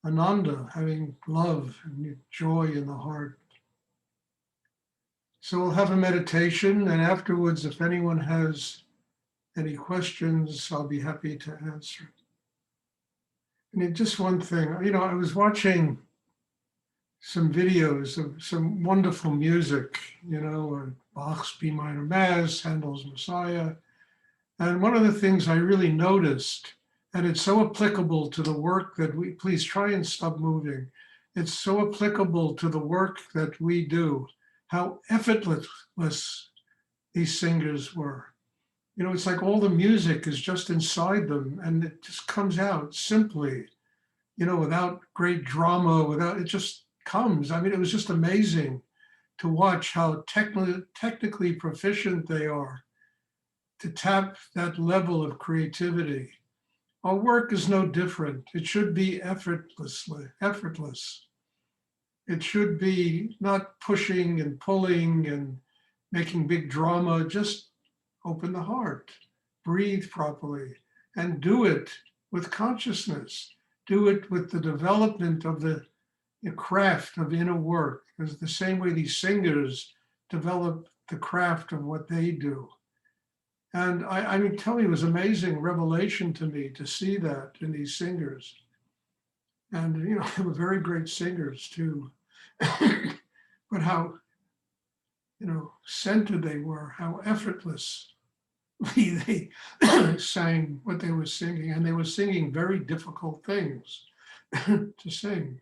Ananda, having love and joy in the heart. So we'll have a meditation, and afterwards, if anyone has any questions, I'll be happy to answer. And just one thing, I was watching some videos of some wonderful music, Bach's B minor Mass, Handel's Messiah. And one of the things I really noticed, and it's so applicable to the work that please try and stop moving. It's so applicable to the work that we do, how effortless these singers were. It's like all the music is just inside them and it just comes out simply, without great drama, it just comes. I mean, it was just amazing to watch how technically proficient they are to tap that level of creativity. Our work is no different. It should be effortless. It should be not pushing and pulling and making big drama. Just open the heart, breathe properly, and do it with consciousness. Do it with the development of the craft of inner work. Because the same way these singers develop the craft of what they do. And I mean, tell me, it was amazing revelation to me to see that in these singers. And, they were very great singers too. But how, centered they were, how effortlessly they sang what they were singing. And they were singing very difficult things to sing.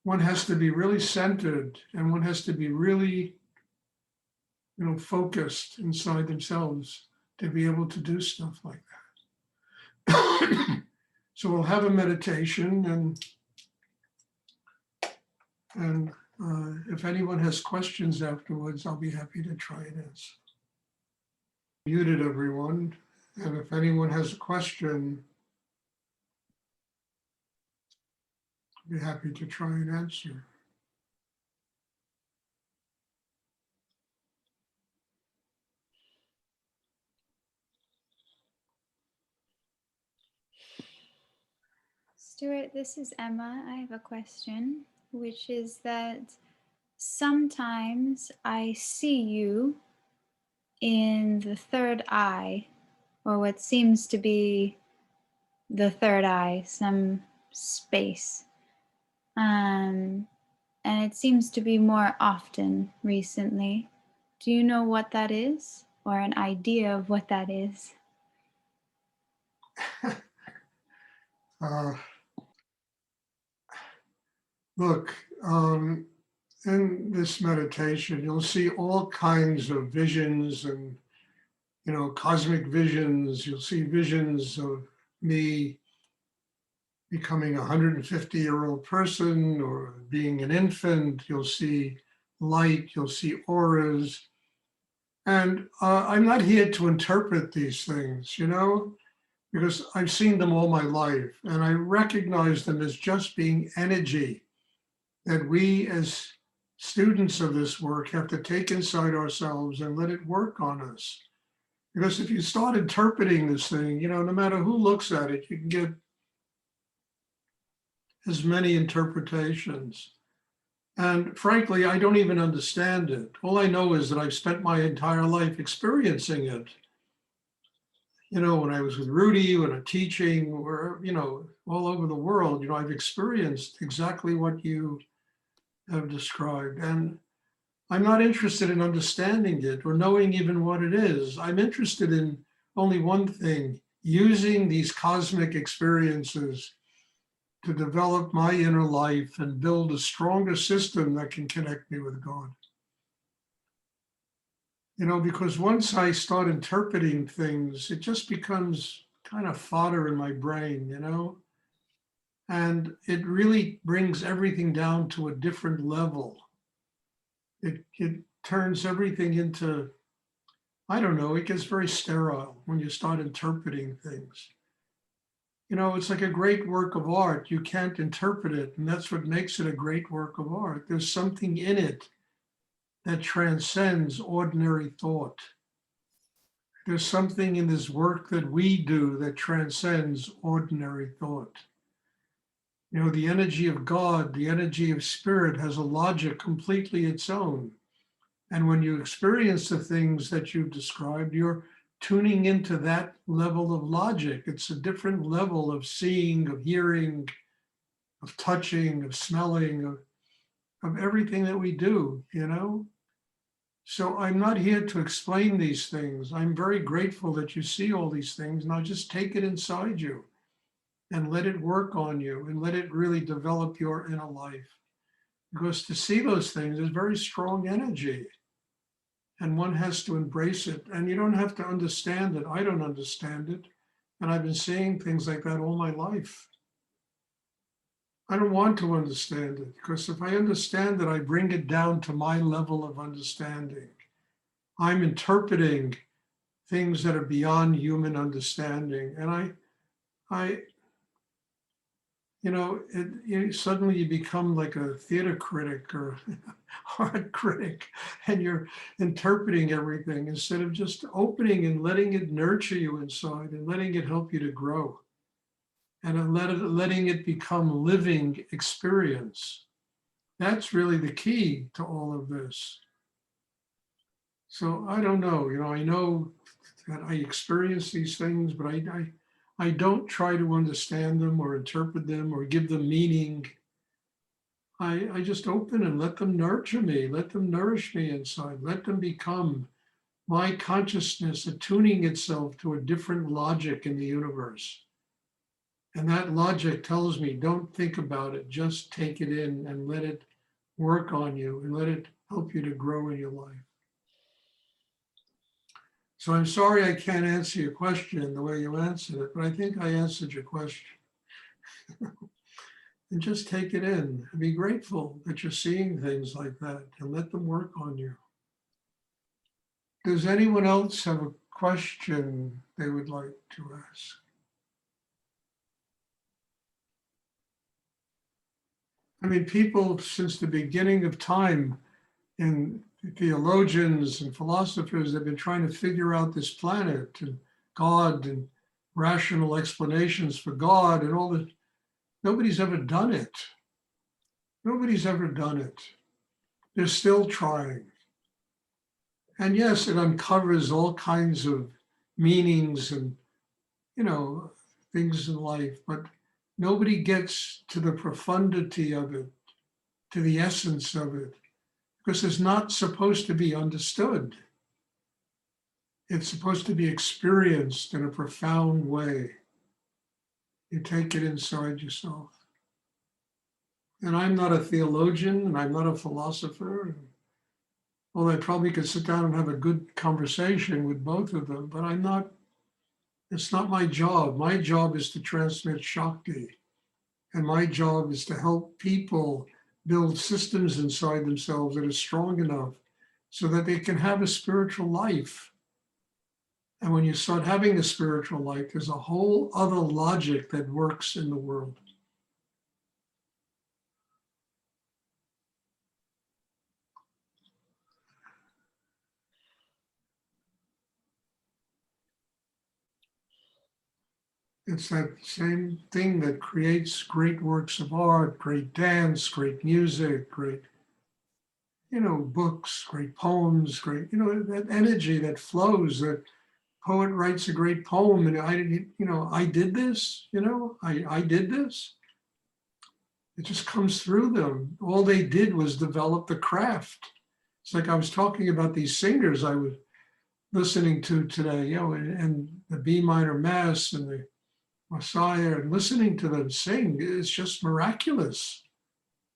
One has to be really centered and one has to be really focused inside themselves to be able to do stuff like that. So we'll have a meditation, and if anyone has questions afterwards, I'll be happy to try and answer. Muted everyone, and if anyone has a question, I'll be happy to try and answer. Stuart, this is Emma. I have a question, which is that sometimes I see you in the third eye, or what seems to be the third eye, some space. And it seems to be more often recently. Do you know what that is, or an idea of what that is? Look, in this meditation, you'll see all kinds of visions and, cosmic visions. You'll see visions of me becoming a 150-year-old person or being an infant. You'll see light, you'll see auras. And I'm not here to interpret these things, because I've seen them all my life and I recognize them as just being energy that we as students of this work have to take inside ourselves and let it work on us. Because if you start interpreting this thing, no matter who looks at it, you can get as many interpretations. And frankly, I don't even understand it. All I know is that I've spent my entire life experiencing it. When I was with Rudy, when I'm teaching, or, all over the world, I've experienced exactly what you have described. And I'm not interested in understanding it or knowing even what it is. I'm interested in only one thing, using these cosmic experiences to develop my inner life and build a stronger system that can connect me with God. Because once I start interpreting things, it just becomes kind of fodder in my brain, and it really brings everything down to a different level. It turns everything into, I don't know, it gets very sterile when you start interpreting things. It's like a great work of art. You can't interpret it, and that's what makes it a great work of art. There's something in it that transcends ordinary thought. There's something in this work that we do that transcends ordinary thought. You know, the energy of God, the energy of spirit has a logic completely its own. And when you experience the things that you've described, you're tuning into that level of logic. It's a different level of seeing, of hearing, of touching, of smelling, of everything that we do, you know? So I'm not here to explain these things. I'm very grateful that you see all these things. Now just take it inside you and let it work on you and let it really develop your inner life. Because to see those things is very strong energy and one has to embrace it. And you don't have to understand it. I don't understand it. And I've been seeing things like that all my life. I don't want to understand it because if I understand it, I bring it down to my level of understanding. I'm interpreting things that are beyond human understanding. And suddenly you become like a theater critic or art critic, and you're interpreting everything instead of just opening and letting it nurture you inside and letting it help you to grow and letting it become living experience. That's really the key to all of this. So I don't know, I know that I experience these things, but I don't try to understand them or interpret them or give them meaning. I just open and let them nurture me, let them nourish me inside, let them become my consciousness attuning itself to a different logic in the universe. And that logic tells me, don't think about it, just take it in and let it work on you and let it help you to grow in your life. So I'm sorry I can't answer your question the way you answered it, but I think I answered your question. And just take it in and be grateful that you're seeing things like that and let them work on you. Does anyone else have a question they would like to ask? I mean, people since the beginning of time, and theologians and philosophers have been trying to figure out this planet and God and rational explanations for God and all that. Nobody's ever done it. Nobody's ever done it. They're still trying. And yes, it uncovers all kinds of meanings and, things in life, but nobody gets to the profundity of it, to the essence of it, because it's not supposed to be understood. It's supposed to be experienced in a profound way. You take it inside yourself. And I'm not a theologian and I'm not a philosopher. Well, I probably could sit down and have a good conversation with both of them, but it's not my job. My job is to transmit Shakti. And my job is to help people build systems inside themselves that are strong enough so that they can have a spiritual life. And when you start having a spiritual life, there's a whole other logic that works in the world. It's that same thing that creates great works of art, great dance, great music, great, books, great poems, great, that energy that flows. That poet writes a great poem and I did this, I did this. It just comes through them. All they did was develop the craft. It's like I was talking about these singers I was listening to today, and the B minor mass and the Messiah, and listening to them sing is just miraculous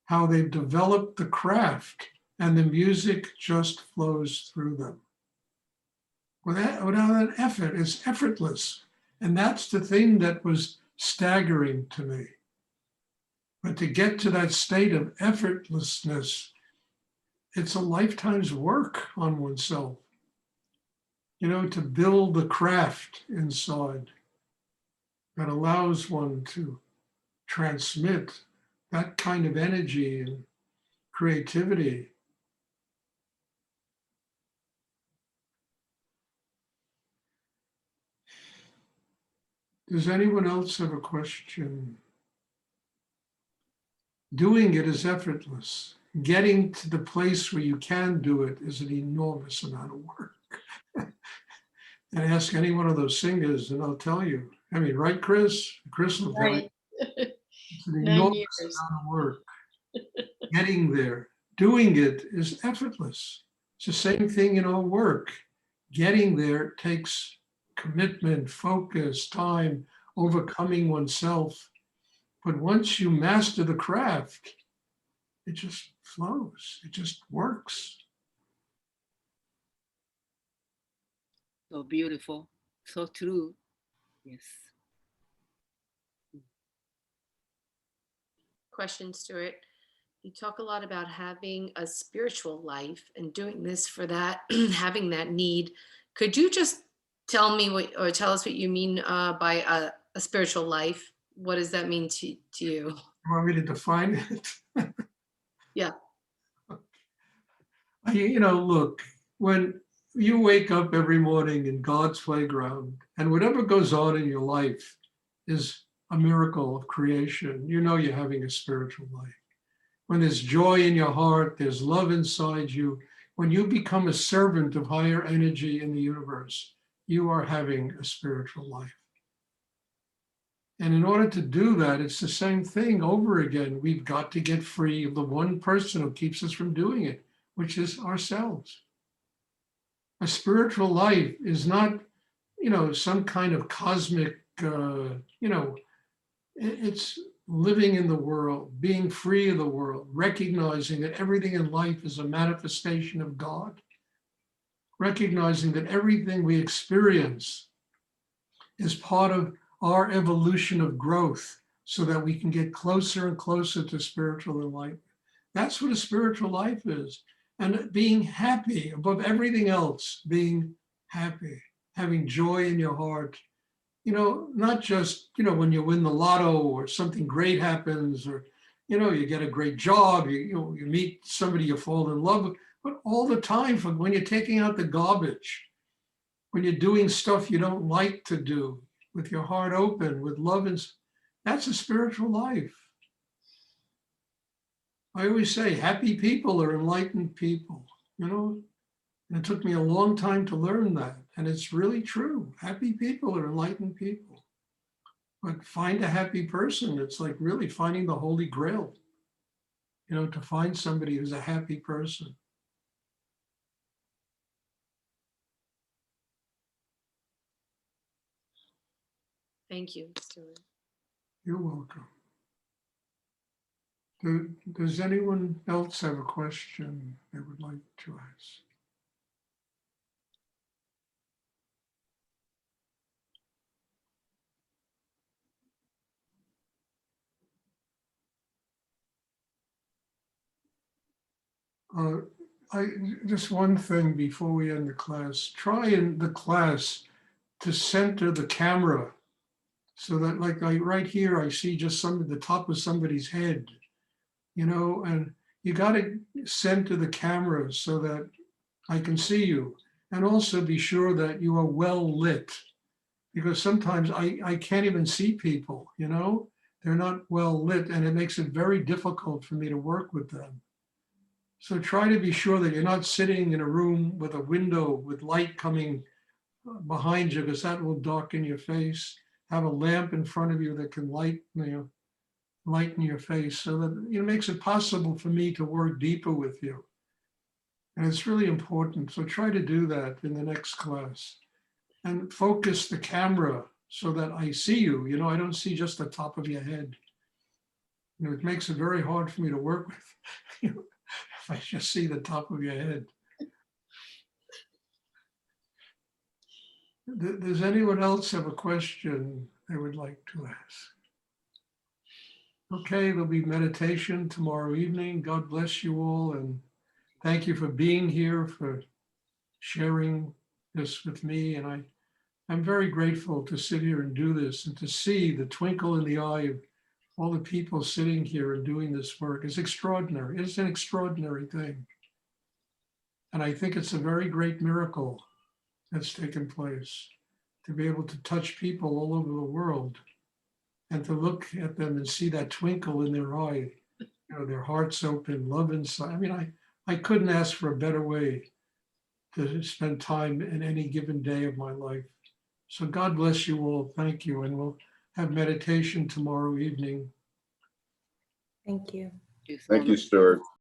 how they've developed the craft and the music just flows through them. Without an effort, it's effortless. And that's the thing that was staggering to me. But to get to that state of effortlessness, it's a lifetime's work on oneself, to build the craft inside that allows one to transmit that kind of energy and creativity. Does anyone else have a question? Doing it is effortless. Getting to the place where you can do it is an enormous amount of work. And ask any one of those singers and I'll tell you. I mean, right, Chris? Chris will tell you. Right. It's an 9 enormous years. amount of work. Getting there, doing it is effortless. It's the same thing in our work. Getting there takes commitment, focus, time, overcoming oneself. But once you master the craft, it just flows. It just works. So beautiful. So true. Yes. Question, Stuart. You talk a lot about having a spiritual life and doing this for that, having that need. Could you just tell me what, or tell us what you mean by a spiritual life? What does that mean to you? You want me to define it? Yeah. Look, when you wake up every morning in God's playground and whatever goes on in your life is a miracle of creation, you're having a spiritual life. When there's joy in your heart, there's love inside you. When you become a servant of higher energy in the universe, you are having a spiritual life. And in order to do that, it's the same thing over again. We've got to get free of the one person who keeps us from doing it, which is ourselves. A spiritual life is not, some kind of cosmic, it's living in the world, being free of the world, recognizing that everything in life is a manifestation of God, recognizing that everything we experience is part of our evolution of growth so that we can get closer and closer to spiritual enlightenment. That's what a spiritual life is. And being happy above everything else, being happy, having joy in your heart, not just, when you win the lotto or something great happens or, you get a great job, you meet somebody you fall in love with, but all the time from when you're taking out the garbage, when you're doing stuff you don't like to do with your heart open, with love, and that's a spiritual life. I always say happy people are enlightened people, and it took me a long time to learn that. And it's really true. Happy people are enlightened people. But find a happy person. It's like really finding the Holy Grail, to find somebody who's a happy person. Thank you, Stuart. You're welcome. Does anyone else have a question they would like to ask? Just one thing before we end the class. Try in the class to center the camera so that, like right here, I see just the top of somebody's head, and you got to center the camera so that I can see you, and also be sure that you are well lit, because sometimes I can't even see people, they're not well lit, and it makes it very difficult for me to work with them. So try to be sure that you're not sitting in a room with a window with light coming behind you, because that will darken your face. Have a lamp in front of you that can lighten your face, so that it makes it possible for me to work deeper with you. And it's really important. So try to do that in the next class. And focus the camera so that I see you. I don't see just the top of your head. It makes it very hard for me to work with if I just see the top of your head. Does anyone else have a question they would like to ask? Okay, there'll be meditation tomorrow evening. God bless you all, and thank you for being here, for sharing this with me. And I'm very grateful to sit here and do this, and to see the twinkle in the eye of all the people sitting here and doing this work is extraordinary. It's an extraordinary thing. And I think it's a very great miracle that's taken place. to be able to touch people all over the world and to look at them and see that twinkle in their eye, their hearts open, love inside. I mean, I couldn't ask for a better way to spend time in any given day of my life. So God bless you all. Thank you. And we'll have meditation tomorrow evening. Thank you. Thank you so Thank you, much. Stuart.